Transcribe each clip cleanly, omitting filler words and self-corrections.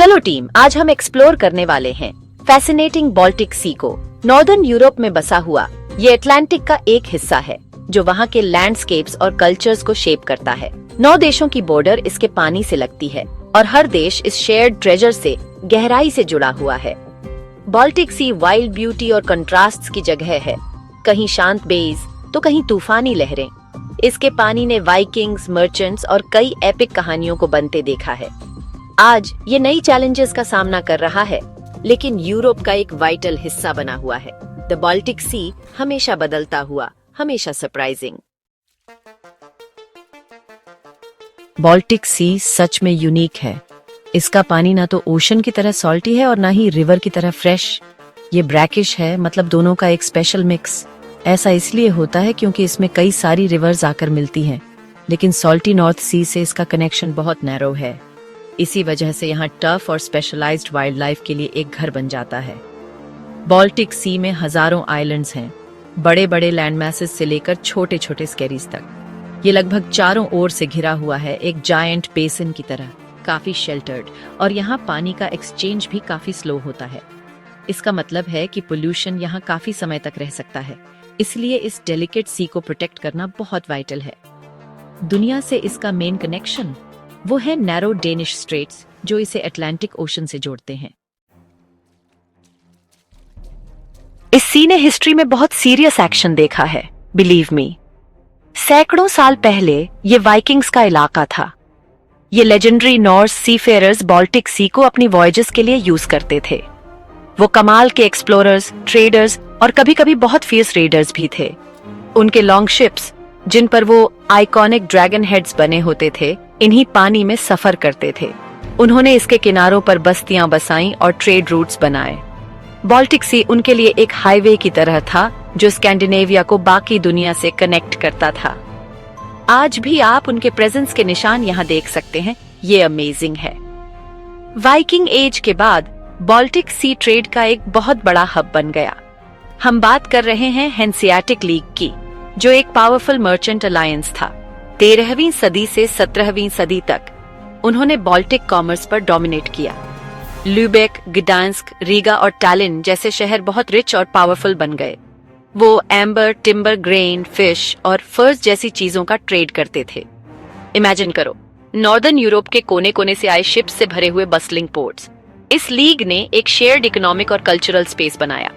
चलो टीम, आज हम एक्सप्लोर करने वाले हैं फैसिनेटिंग बाल्टिक सी को। नॉर्दर्न यूरोप में बसा हुआ ये अटलांटिक का एक हिस्सा है जो वहाँ के लैंडस्केप्स और कल्चर्स को शेप करता है। 9 देशों की बॉर्डर इसके पानी से लगती है और हर देश इस शेयर्ड ट्रेजर से गहराई से जुड़ा हुआ है। बाल्टिक सी वाइल्ड ब्यूटी और कंट्रास्ट्स की जगह है, कहीं शांत बेज तो कहीं तूफानी लहरें। इसके पानी ने वाइकिंग्स, मर्चेंट्स और कई एपिक कहानियों को बनते देखा है। आज ये नई चैलेंजेस का सामना कर रहा है, लेकिन यूरोप का एक वाइटल हिस्सा बना हुआ है। द बाल्टिक सी हमेशा बदलता हुआ, हमेशा सरप्राइजिंग। बाल्टिक सी सच में यूनिक है। इसका पानी ना तो ओशन की तरह सॉल्टी है और ना ही रिवर की तरह फ्रेश। ये ब्रैकिश है, मतलब दोनों का एक स्पेशल मिक्स। ऐसा इसलिए होता है क्योंकि इसमें कई सारी रिवर्स आकर मिलती हैं, लेकिन सॉल्टी नॉर्थ सी से इसका कनेक्शन बहुत नैरो है। इसी वजह से यहाँ टफ और स्पेशलाइज्ड वाइल्ड लाइफ के लिए एक घर बन जाता है। बाल्टिक सी में हजारों आइलैंड्स हैं, बड़े बड़े लैंड मैसेज से लेकर छोटे छोटे स्केरीज तक। ये लगभग चारों ओर से घिरा हुआ है, एक जायंट बेसिन की तरह, काफी शेल्टर्ड। और यहाँ पानी का एक्सचेंज भी काफी स्लो होता है। इसका मतलब है कि पोल्यूशन यहाँ काफी समय तक रह सकता है, इसलिए इस डेलिकेट सी को प्रोटेक्ट करना बहुत वाइटल है। दुनिया से इसका मेन कनेक्शन वो है नैरो डेनिश स्ट्रेट्स, जो इसे अटलांटिक ओशन से जोड़ते हैं। इस सी ने हिस्ट्री में बहुत सीरियस एक्शन देखा है, बिलीव मी। सैकड़ों साल पहले ये वाइकिंग्स का इलाका था। ये लेजेंडरी नॉर्स सीफेयरर्स बाल्टिक सी को अपनी वॉयजेस के लिए यूज करते थे। वो कमाल के एक्सप्लोरर्स, ट्रेडर्स और कभी-कभी बहुत फियर्स रेडर्स भी थे। उनके लॉन्ग शिप्स, जिन पर वो आइकॉनिक ड्रैगन हेड्स बने होते थे, इन्हीं पानी में सफर करते थे। उन्होंने इसके किनारों पर बस्तियां बसाईं और ट्रेड रूट्स बनाए। बाल्टिक सी उनके लिए एक हाईवे की तरह था जो स्कैंडिनेविया को बाकी दुनिया से कनेक्ट करता था। आज भी आप उनके प्रेजेंस के निशान यहाँ देख सकते हैं। ये अमेजिंग है। वाइकिंग एज के बाद बाल्टिक सी ट्रेड का एक बहुत बड़ा हब बन गया। हम बात कर रहे हैं हैंसियाटिक लीग की, जो एक पावरफुल मर्चेंट अलायंस था। 13वीं सदी से 17वीं सदी तक उन्होंने बाल्टिक कॉमर्स पर डोमिनेट किया। ल्यूबेक, ग्डांस्क, रीगा और टैलिन जैसे शहर बहुत रिच और पावरफुल बन गए। वो एम्बर, टिम्बर, ग्रेन, फिश और फर्स जैसी चीजों का ट्रेड करते थे। इमेजिन करो, नॉर्दर्न यूरोप के कोने कोने से आए शिप्स से भरे हुए बस्लिंग पोर्ट्स। इस लीग ने एक शेयर्ड इकोनॉमिक और कल्चरल स्पेस बनाया।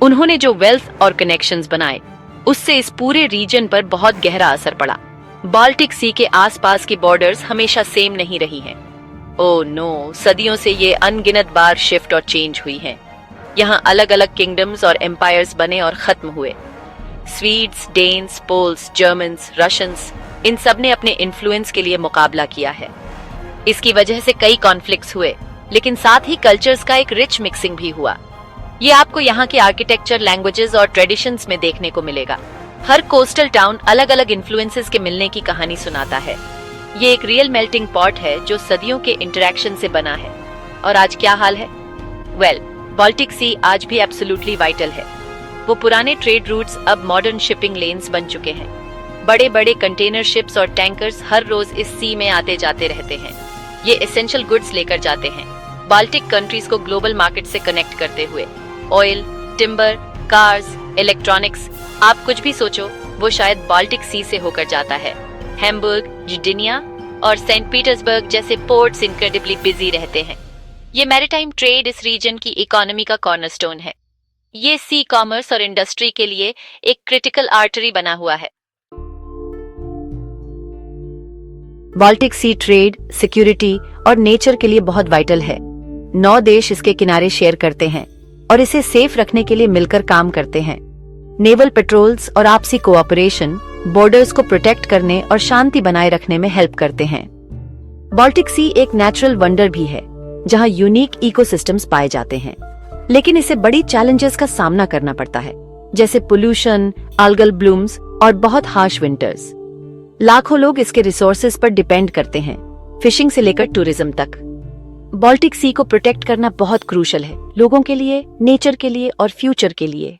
उन्होंने जो वेल्थ और कनेक्शंस बनाए, उससे इस पूरे रीजन पर बहुत गहरा असर पड़ा। बाल्टिक सी के आसपास की बॉर्डर्स हमेशा सेम नहीं रही हैं। ओह नो, सदियों से ये अनगिनत बार शिफ्ट और चेंज हुई हैं। यहाँ अलग अलग किंगडम्स और एम्पायर्स बने और खत्म हुए। स्वीड्स, डेन्स, पोल्स, जर्मन्स, रशियंस, इन सब ने अपने इन्फ्लुएंस के लिए मुकाबला किया है। इसकी वजह से कई कॉन्फ्लिक्ट्स हुए, लेकिन साथ ही कल्चर्स का एक रिच मिक्सिंग भी हुआ। ये आपको यहाँ के आर्किटेक्चर, लैंग्वेजेस और ट्रेडिशंस में देखने को मिलेगा। हर कोस्टल टाउन अलग अलग इन्फ्लुएंसेस के मिलने की कहानी सुनाता है। ये एक रियल मेल्टिंग पॉट है जो सदियों के इंटरेक्शन से बना है। और आज क्या हाल है? वेल, बाल्टिक सी आज भी एब्सोल्युटली वाइटल है। वो पुराने ट्रेड रूट्स अब मॉडर्न शिपिंग लेन्स बन चुके हैं। बड़े बड़े कंटेनर शिप्स और टैंकर्स हर रोज इस सी में आते जाते रहते हैं। ये एसेंशियल गुड्स लेकर जाते हैं, बाल्टिक कंट्रीज को ग्लोबल मार्केट से कनेक्ट करते हुए। ऑयल, टिम्बर, कार्स, इलेक्ट्रॉनिक्स, आप कुछ भी सोचो, वो शायद बाल्टिक सी से होकर जाता है। हैम्बुर्ग, जिडिनिया और सेंट पीटर्सबर्ग जैसे पोर्ट्स इनक्रेडिबली बिजी रहते हैं। ये मैरीटाइम ट्रेड इस रीजन की इकोनॉमी का कॉर्नरस्टोन है। ये सी कॉमर्स और इंडस्ट्री के लिए एक क्रिटिकल आर्टरी बना हुआ है। बाल्टिक सी ट्रेड, सिक्योरिटी और नेचर के लिए बहुत वाइटल है। 9 देश इसके किनारे शेयर करते हैं और इसे सेफ रखने के लिए मिलकर काम करते हैं। नेवल पेट्रोल्स और आपसी कोऑपरेशन बॉर्डर्स को प्रोटेक्ट करने और शांति बनाए रखने में हेल्प करते हैं। बाल्टिक सी एक नेचुरल वंडर भी है, जहां यूनिक इकोसिस्टम्स पाए जाते हैं, लेकिन इसे बड़ी चैलेंजेस का सामना करना पड़ता है, जैसे पोल्यूशन, अल्गल ब्लूम्स और बहुत हार्श विंटर्स। लाखों लोग इसके रिसोर्सेज पर डिपेंड करते हैं, फिशिंग से लेकर टूरिज्म तक। बाल्टिक सी को प्रोटेक्ट करना बहुत क्रूशल है, लोगों के लिए, नेचर के लिए और फ्यूचर के लिए।